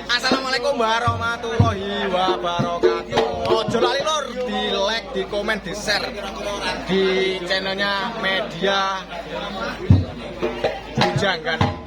Assalamualaikum warahmatullahi wabarakatuh. Ojo lali lor, di like, di komen, di share di channelnya Media Bujangan.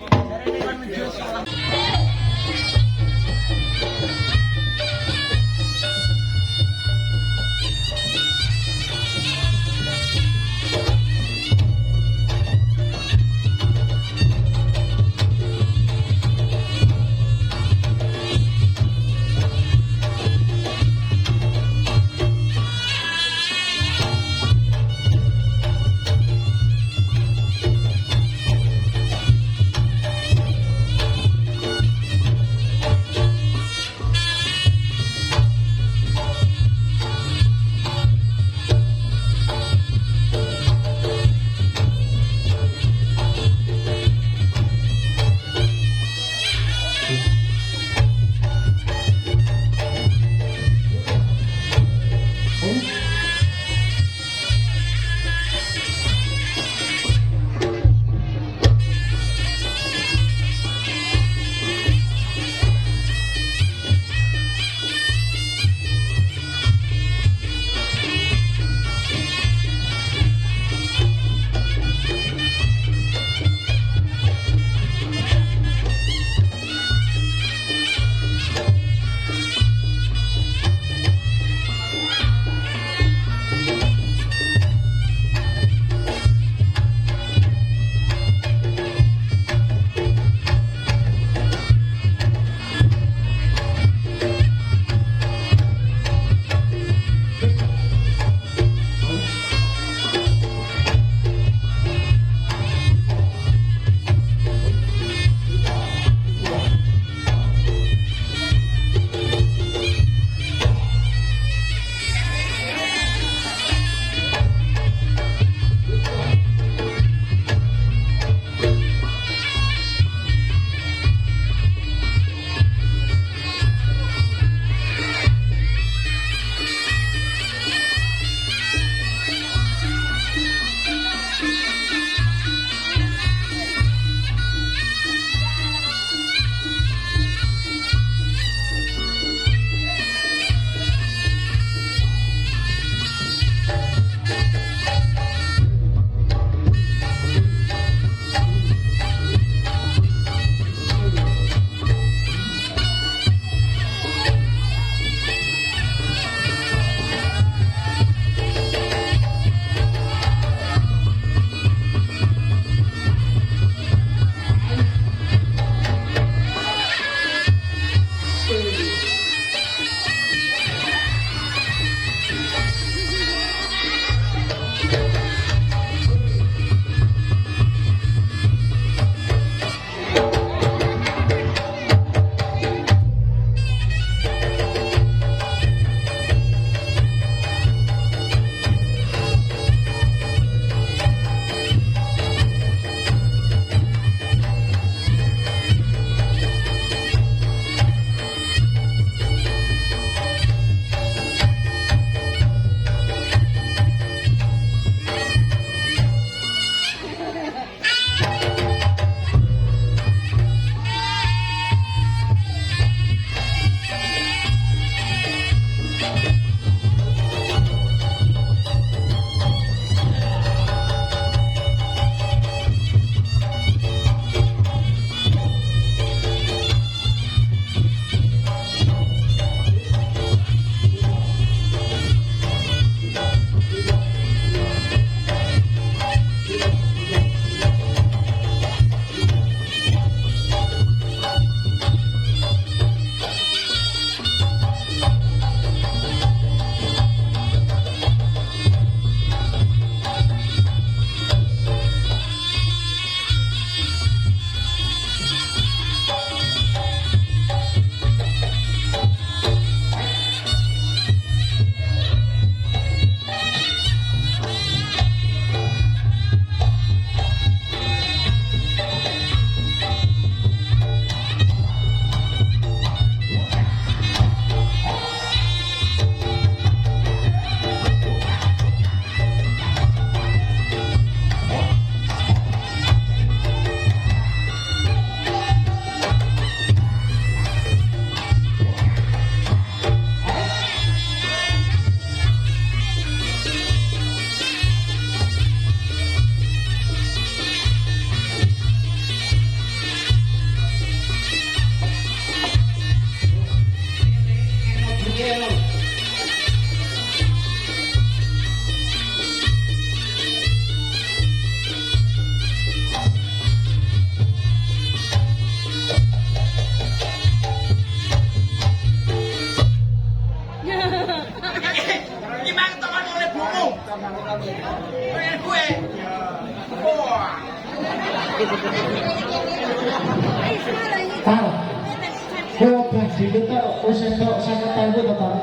Oh, gaji kita usia kok sangat tahu Bapak.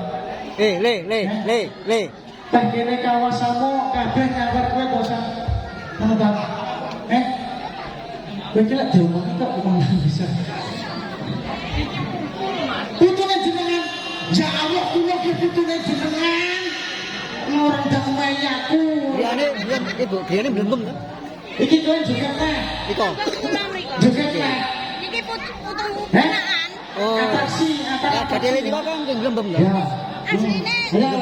Le. Tak kene kawasanmu kabeh nyawar kowe bosan. Ngono ta? Kowe iki lek diomongi kok ngomong bisa. Putune jenengan. Ya Allah, kula ki putune jenengan. Orang damai aku. Biane belum kan? Iki kowe juga teh. Iko. Juga teh. Iki putu punaan. Oh. Atraksi. Gadele niku kan glembem kan? Ya. Asline. Ya.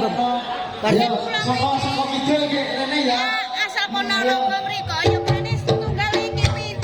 Soko kidul ki rene ya. Asal Ponorogo mriko ya kene setunggal iki pinten iki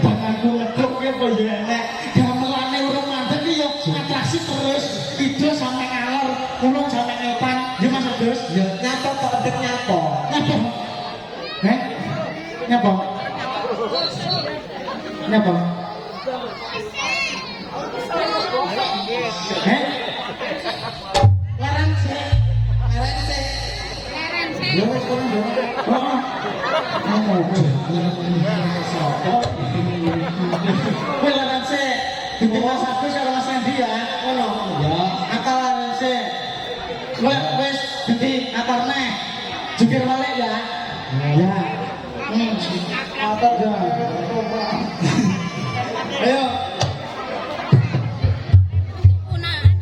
Tanganku lekuk ya apa ya nek gamelane urung mandek iki ya atraksi terus kidul sampe ngalor kulon sampe ngepan ya Mas Agus ya nyapa kok ndek nyapa nyapa nyapa larang sih ya wis kono kowe larang sih dadi Mas Agus karo Mas Andi ya ngono ya akal sih wis dadi akar neh jukir balik ya ya akar ya ayo punaan.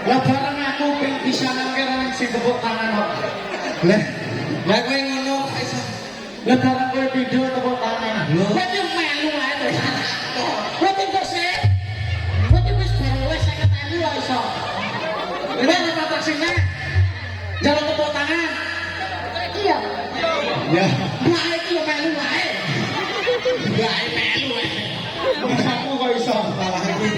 lah barang aku tepuk tangan kok. Lah kowe ngono kok iso. Lah barang kowe video tepuk tangan. Lho. Kowe yo melu ae to. Kowe kok sih? Kowe wis wis 50.000 wae iso. Kowe nek taksine jalan tepuk tangan. Iya. Ya. Wae iki yo melu wae. Wae melu wae. Kamu kok iso Malah iki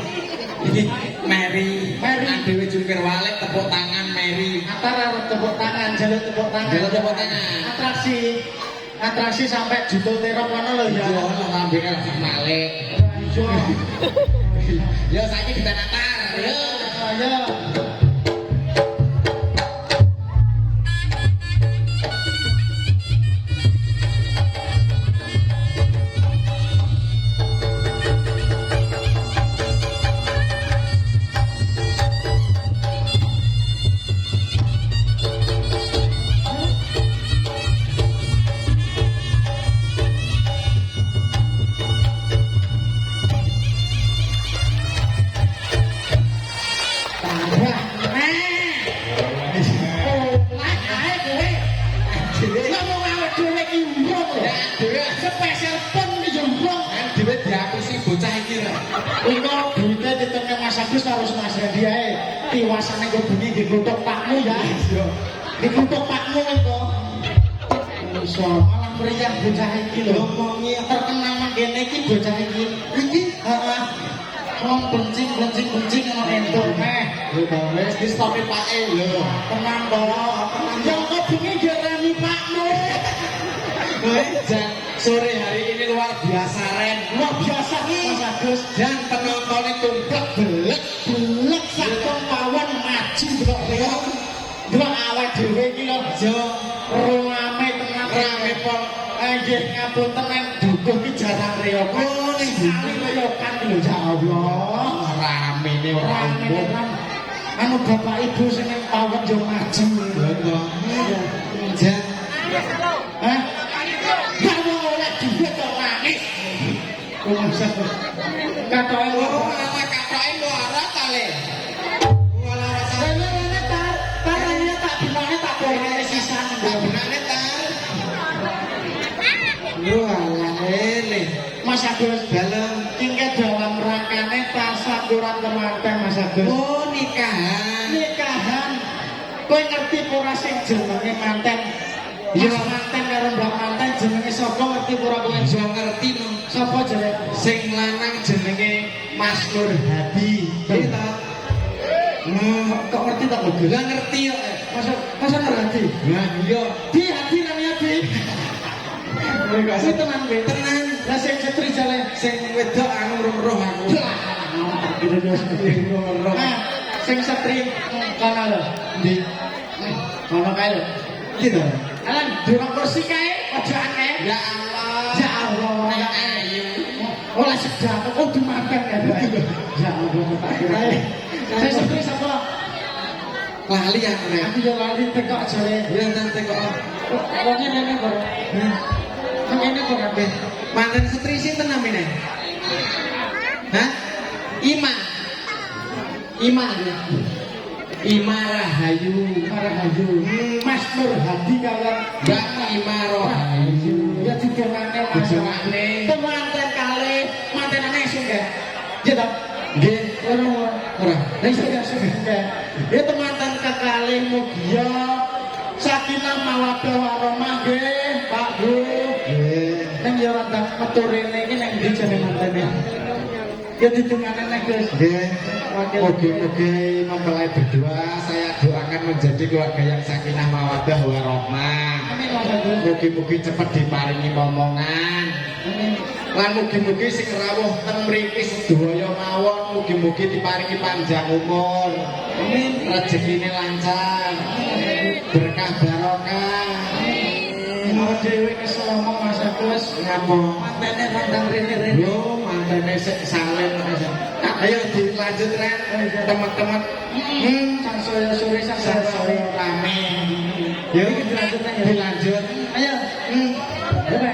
Mary dhewe jungkir balik tepuk tangan Mary. antara tepuk tangan, jalur tepuk tangan. Jalur tepuk tangan. Atraksi sampai juta terok mana lo ya. Yo ono kambing langsung balik. Iya. Yo saiki kita natar. Yo. Ayo. Spesial pon iki jembrong. Dhewe diapusi bocah iki lho. Iku duite ditene Mas Agus karo Mas Hadi ae. Tiwasane kok bengi dikutuk pakmu ya. Dikutuk pakmu iku. Iso malah mriyang bocah iki lho. Ngomongi terkenal nang kene iki bocah iki. Iki heeh. Wong bencing ono entuk meh. Lho wis distopi pake lho. Tenang to, tenang. Yang kok bengi gerani pakmu. Dan sore hari ini luar biasa Ren. Luar biasa Mas Agus. Dan penontonnya tumplek belek. Belek sak pawon maju delok reo. Delok awak dhewe iki lho. Yo Rame tenan rame pon. Nggih ngapunten men dukuh ki jarang reo. Oh, ning sekali reokan lho ya Allah. Rame ne ora Rame umum. tenan. Anu bapak ibu sing nang pawon yo maju. Lho. Jan Hah? Kamu oleh duit kok nangis. Katoke oh ala katoke luara kali. Wala rasa rene tarane tak dimane tak boleh sisan. tak benane tar. Lho ala ele. Mas Agus Dalam tinggal dalam rangkane tasyakuran kemanten Mas Agus. oh Nikahan. Kowe ngerti ora sing jenenge manten? Ya manten karo mbak manten jenenge sapa ngerti ora kowe? yo ngerti no. Sapa jenenge? Sing lanang jenenge Mas Nur Hadi. Iya ta? Kok ngerti tak lho? Lah ngerti yo. Masa ngerti? Lah iya. Di hati namanya Di. Itu tenan kowe. Tenan Lah sing setri jale sing wedok anu roh aku. Nah, sing setri kana lho. Ndi? Ono kae lho. Gitu. Alan durung kursi kae, pojaan kae. Ya Allah. Ya Allah. Nek ayu. Olah sedang kok dimakan ya. Ya Allah tak kira. Sing setri sapa? Lali aku rek. Aku yo lali tekok jare. Ya nanti kok. Wong ngene kok. Ngene kok kabeh. Mantan setri sinten namine? Hah? Ima. Ima. Ima Rahayu. Rahayu. Mas Nur Hadi kalian Mbak Ima Rahayu. ya didongane Mas. Didongane. Temanten kali mantenane esuk ya. Ya ta? Nggih. Ora. Ora. Lah iso ya esuk ya. Ya temanten kekalih mugia sakinah mawaddah warahmah nggih, Pak Bu. Nggih. Nang ya ora ndang metu rene iki nang ndi jane mantene. Ya didongane nek Gus. Nggih. Mugi-mugi mempelai berdua saya doakan menjadi keluarga yang sakinah mawaddah warahmah. Amin Mas Agus. Mugi-mugi cepat diparingi momongan. Amin. Lan mugi-mugi sing rawuh teng mriki sedaya mawon mugi-mugi diparingi panjang umur. Amin. Rezekine lancar. Berkah barokah. Mau dhewe keselama Mas Agus. Ngapa? Mantene nandang rene-rene. Lho, mantene sik salin. Ayo dilanjut Ren. Teman-teman. Sang sore sang sore Rame. Yo iki dilanjut ya. Dilanjut. Ayo. Ya,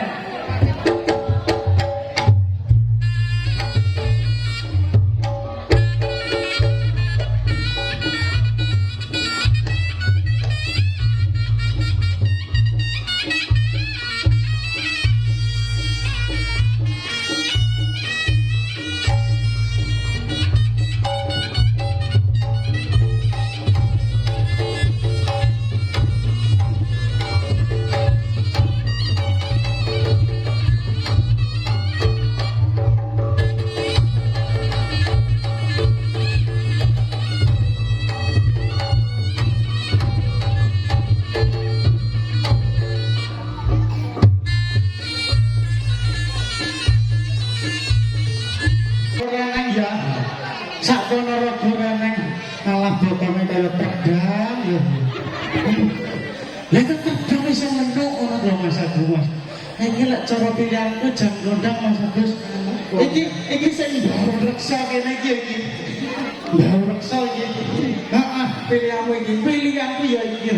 potongnya kayak pedang ya. Lah kan pedang bisa menuk orang loh Mas Agus Mas. Iki lek cara pilihanku jam gondang Mas Agus. Iki sing baru reksa kene iki. Baru reksa iki. Heeh, pilihanmu iki. Pilihanku ya iki.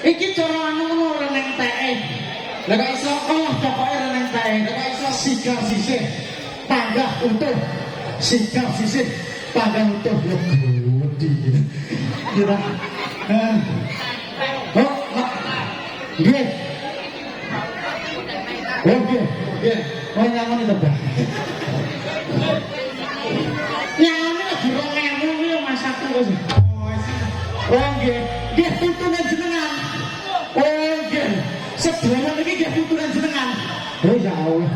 Iki cara anu ora nang teke. Lah kok iso kalah pokoke ora nang teke. Lah kok iso sikar sisih. Panggah utuh. Sikar sisih. Panggah utuh yo gudi. Kira. Oh, nggih. Oke, oke. Oh nyaman itu Pak. Nyaman lagi 2000 ya Mas aku wis. Oh nggih. Nggih tuntunan jenengan. Oh nggih. Sedaya iki nggih tuntunan jenengan. Oh ya Allah.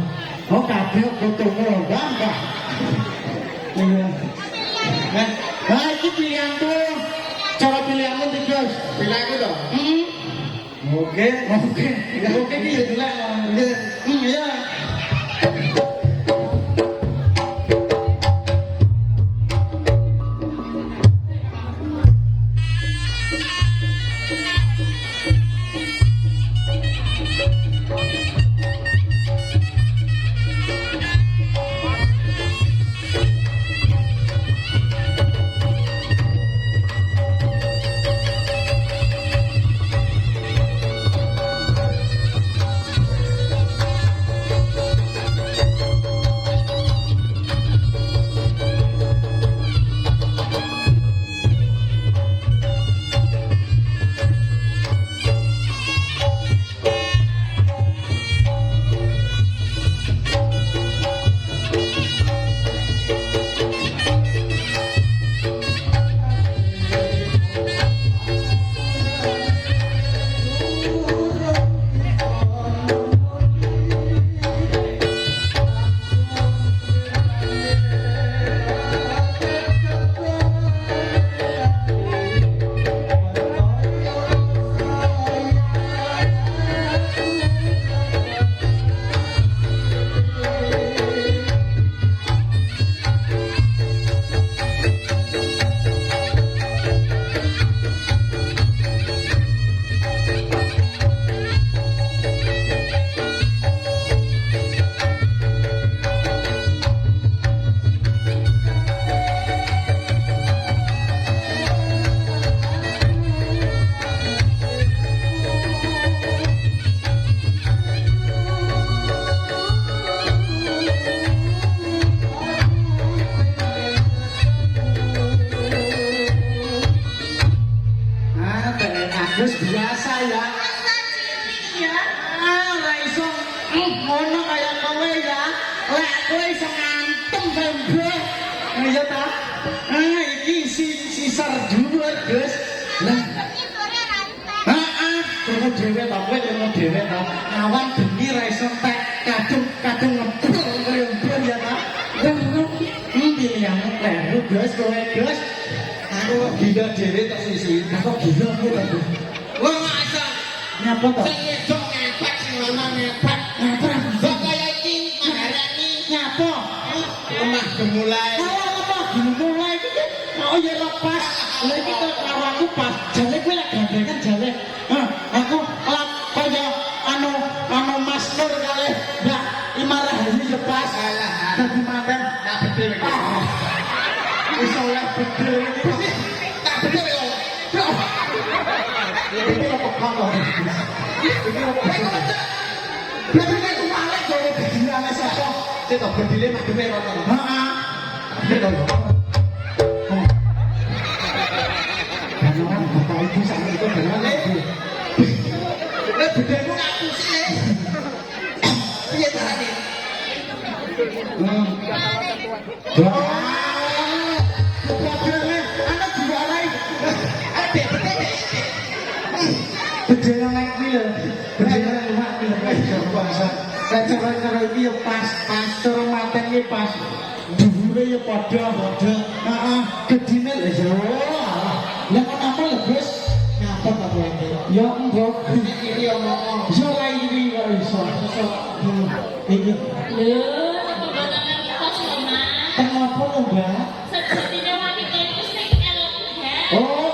Oh kabeh fotomu gampang. Iya. Nah, iki pilihanku. Cara pilihanmu iki, Gus. Pilihanku to. Oke, oke. Ya oke iki ya delek. Iya. Terus biasa ya. Ya. Ora iso ngono kaya kowe ya. Lek kowe iso ngantem bembek. Ya ta? Iki sisar dhuwur, Gus. Lah, Ini sore rantai. heeh, kowe dhewe ta, kowe ngono dhewe ta. Awan bengi ra iso tek kadung ngebul kaya mbur ya ta. Pilihan kleru, Gus, kowe, Gus. Aku kok gila dhewe tok sisi. Aku gila kowe ta. Wong masa Nyapa to? sing wedok ngepek sing lanang ngepek. Kok kaya iki maharani Nyapa? lemah gemulai. Kalau apa dimulai iki oh ya lepas. Lah iki kok karo aku pas. Jane kowe lek gandengan jane. Aku lak kaya anu Mas Nur kali Mbak Imarah ini lepas. Alah, Dadi manten tak bedil iki. wis oleh bedil iki. Tak bedil yo. Iki apa kalau? Iki apa? Berarti kowe kuwalek kowe bedilane sapa? Cek to bedile madheme rono. Heeh. Betul. Karena bapak ibu sama itu dengan ibu. Nek bedilmu ngaku sih. Piye carane? Bedilnya anak jualai. Adek bedil. Bedilnya naik mil. Bedilnya rumah mil. Saya cara ini ya pas. Cara maten ini pas. Dhuwure ya padha. Heeh, gedine lho ya. Lah kok apa lho, Gus? Ngapa Pak Wende? Ya mbok. Iki omong. Ya ora iri kok iso. Iki Lho, kebetulan kos rumah. kenapa lho, Mbak? Sejatinya wanita itu sing elegan. Oh,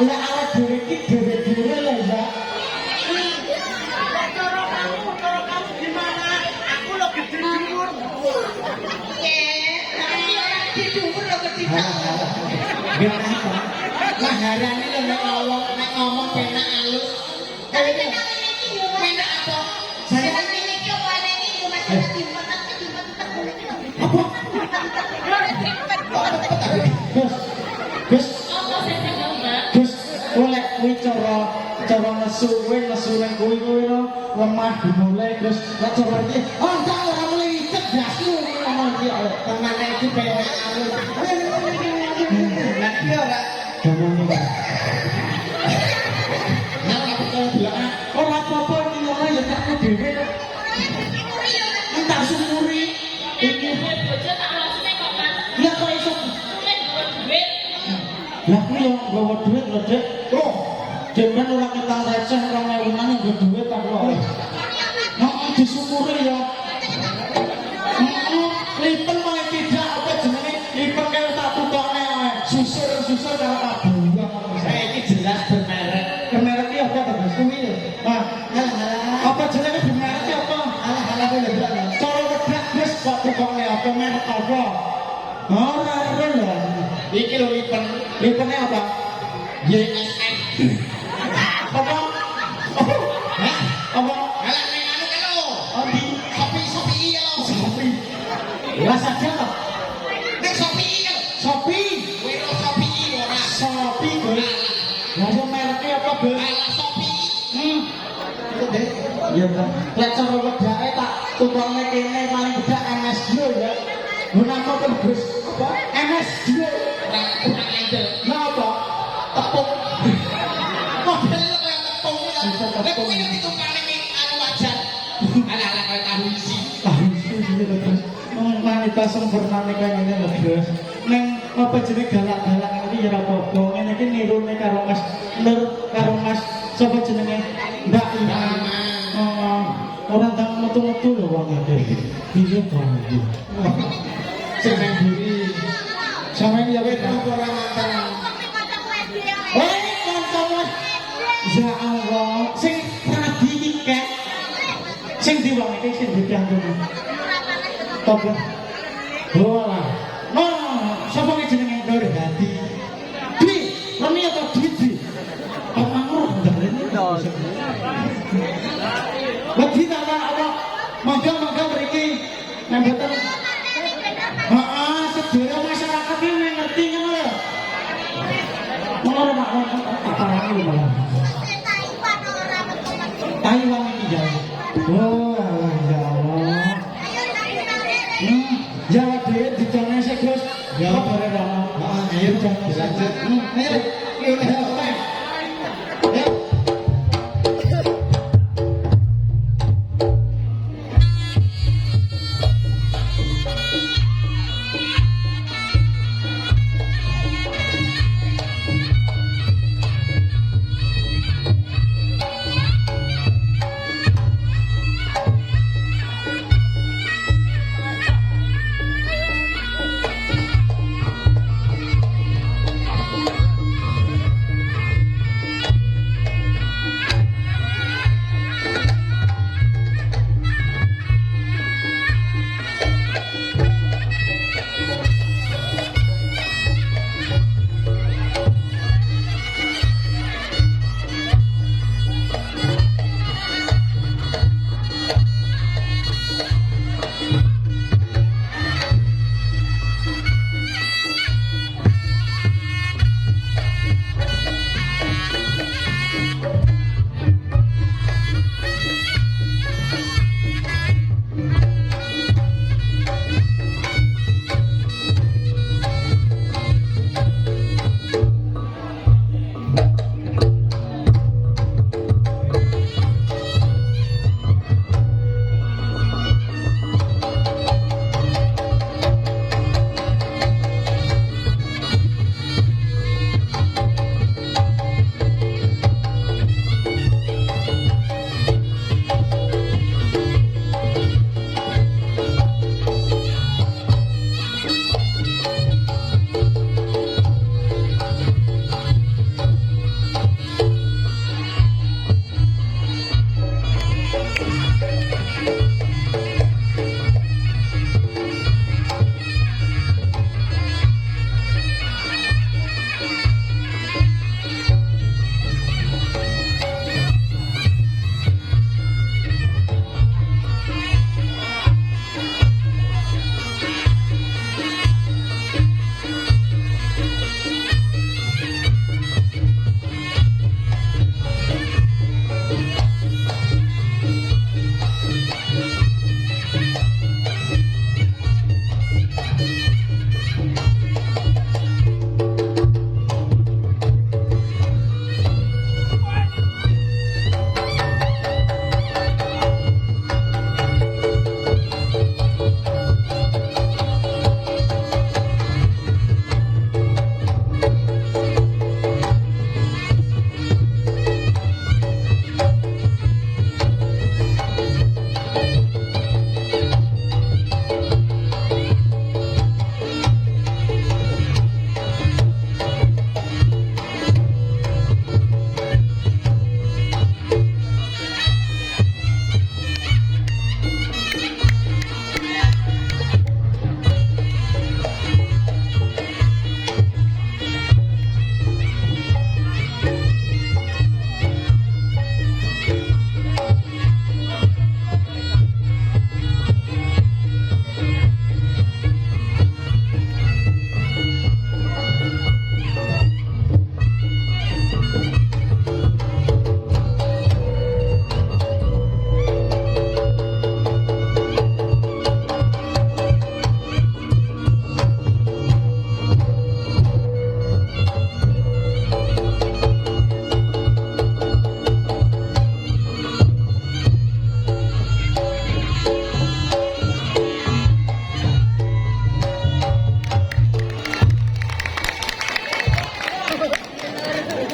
Lah awak dhewe iki dhewe-dhewe lho ya. Cara kamu gimana? Aku lo gede dhuwur. Tapi orang gede dhuwur lo gede. Biar apa? Maharane lho nek ngomong penak alus. Tapi kenapa ini penak apa? Saya ini ki apa ini cuma timbang Apa? Gus, Gus, oleh kuwi cara nesu kuwi lho lemah dimulai Gus. Lah cara iki, oh enggak ora mulai icet dasku ngomong iki temane iki penak alus. Lah iki ora ngomong iki. Ora apa-apa iki ngono ya tak dhewe. Entar sumuri. Iki bojo tak wasne kok Mas. ya kok iso. Nek duit. Lah kuwi yo nggawa duit lho, Dek. Loh, jenengan ora ketang receh 2000 nang nggo duit ta kok. Heeh, disumuri ya. Heeh, lipen wae tidak apa jenenge lipen kaya tak tukokne wae. Susur karo kabuyang. Saya iki jelas bermerek. Bermerek iki apa to, Mas? Kuwi lho. Nah, apa jenenge bermerek iki apa? Alah kuwi lho. Cara wedak wis kok tukokne apa merek apa? Ora lho. Iki lho lipen. Lipennya apa? YSF. Apa? Hah? Apa? Alah ning anu kan lho. Oh, di Shopee ya lho. Shopee. Lah saja toh. Ning Shopee kan. Shopee. Kowe ro Shopee ora. Shopee, Gus. Ngomong mereknya apa, Gus? Alah Shopee. Iya, Bang. Lek cara wedake tak tukokne kene paling bedak MS Glo ya. Guna apa tuh, Gus? Apa? MS Glo. Kurang andel. Napa? Tepung. Model kaya tepung ya. Lah kowe nek ditukane ning anu wajan. Alah kaya tahu isi. Wanita sempurnane kaya ngene lho, Gus. Ning apa jenenge galak-galak iki ya ora apa-apa. Ngene iki nirune karo Mas Nur karo Mas sapa jenenge? Mbak Ima. Orang tak metu-metu lho wong iki. Piye to iki? Sing nang mburi. Sampeyan ya wis ora mantan. Oh, kancamu. Ya Allah, sing rabi iki kek. Sing diwang iki sing dipiantun. Topo. Oh lah. No, sapa ki jenenge Nur Hadi? Di, rene atau Didi? Apa ngono dalene? Wedi ta apa? Mangga mriki nang boten. Heeh, sedaya masyarakat iki ngerti ngono lho. Ngono Pak, apa lho malah. Taiwan iki ya. Oh, Allah ya Allah. Jawa dhewe dicone sik Gus. Ya bare rono. Heeh, ayo jangan lanjut. Ayo, iki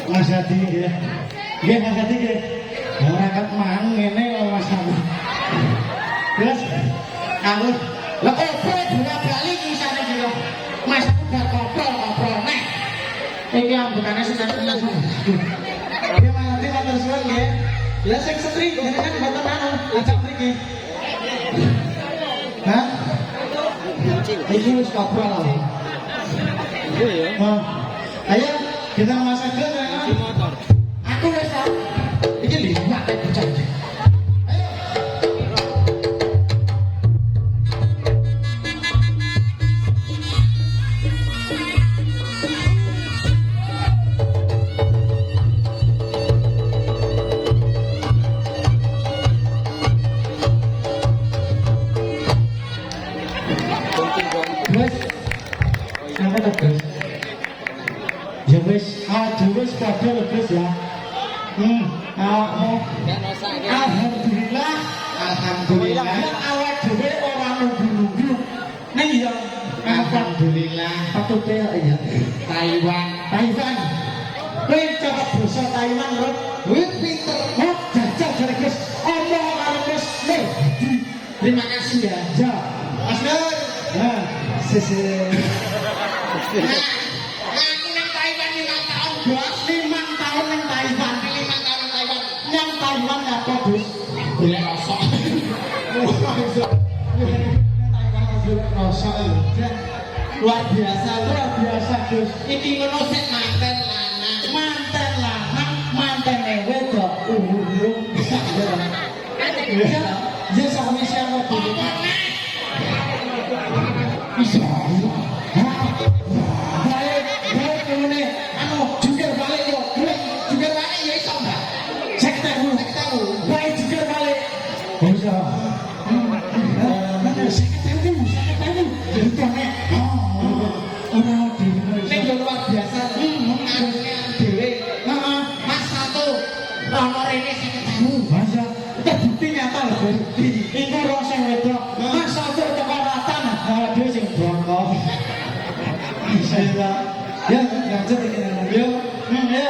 Mas Hadi nggih. Nggih Mas Hadi nggih. Ora kat mang ngene kok Mas Hadi. Terus aku lha opo bola-bali kisane iki lho. Mas aku gak koprol neh. Iki ambekane seneng tenan. Nggih Mas Hadi matur suwun nggih. Lah sing setri jenengan mboten anu ajak mriki. Hah? Iki wis koprol lho. Iya ya. Ayo kita Mas Agus ya. Motor. Aku wis tau. Iki liwat ae bocah. Wes. Sampai terus. Ya wis, wis padha lho Gus ya. Alhamdulillah, alhamdulillah. Awak dhewe ora nunggu-nunggu. Ning ya alhamdulillah. Patute ya. Taiwan. Kowe coba basa Taiwan lho. Kowe pinter. Oh, jajal jare Gus. Omong karo Gus. Terima kasih ya. Ja. Mas Nur. Ya, sese. Aku nang Taiwan 5 tahun, Bos. 5 tahun nang Taiwan. 5 tahun nang Taiwan. Nang Taiwan apa, Bos? Golek rosok. Taiwan golek rosok lho. Luar biasa, Gus. Iki ngono sik manten lanang, manten wedok, urung bisa ya. Ya sama siapa dulu? Bisa. Balik kemana? Anu, jungkir balik yo. Jungkir balik ya iso enggak? Cek tahu. Baik jungkir balik. Bisa. Mana saya tahu. Itu nek. Ora dhewe. Nek yo luar biasa. Ngarune dhewe. Heeh. Mas satu. Nomor ini saya tahu. Masa itu bukti nyata lho, bukti. Iku rasa wedok. Mas satu keparatan. Dia sing bongkok. Bisa. Ya, lanjut iki. Yo. Ya.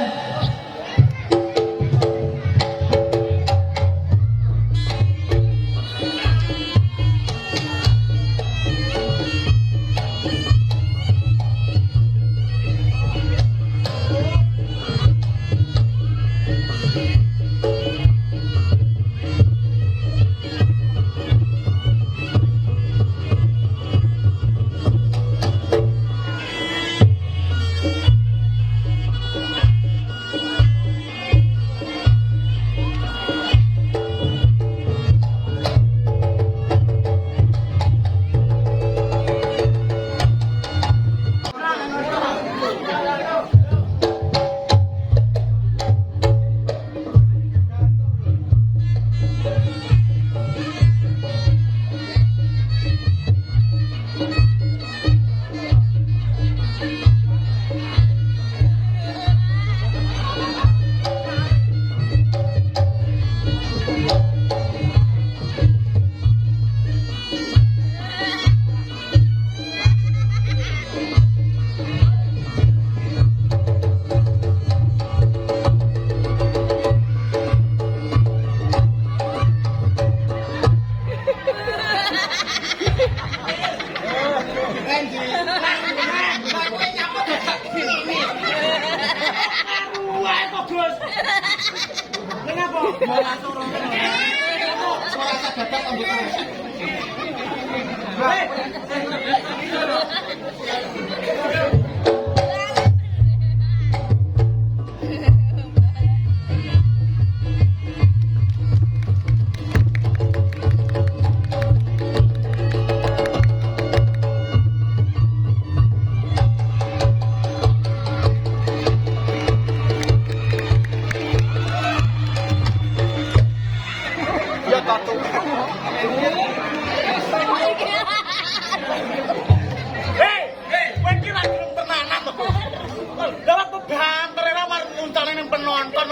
Penonton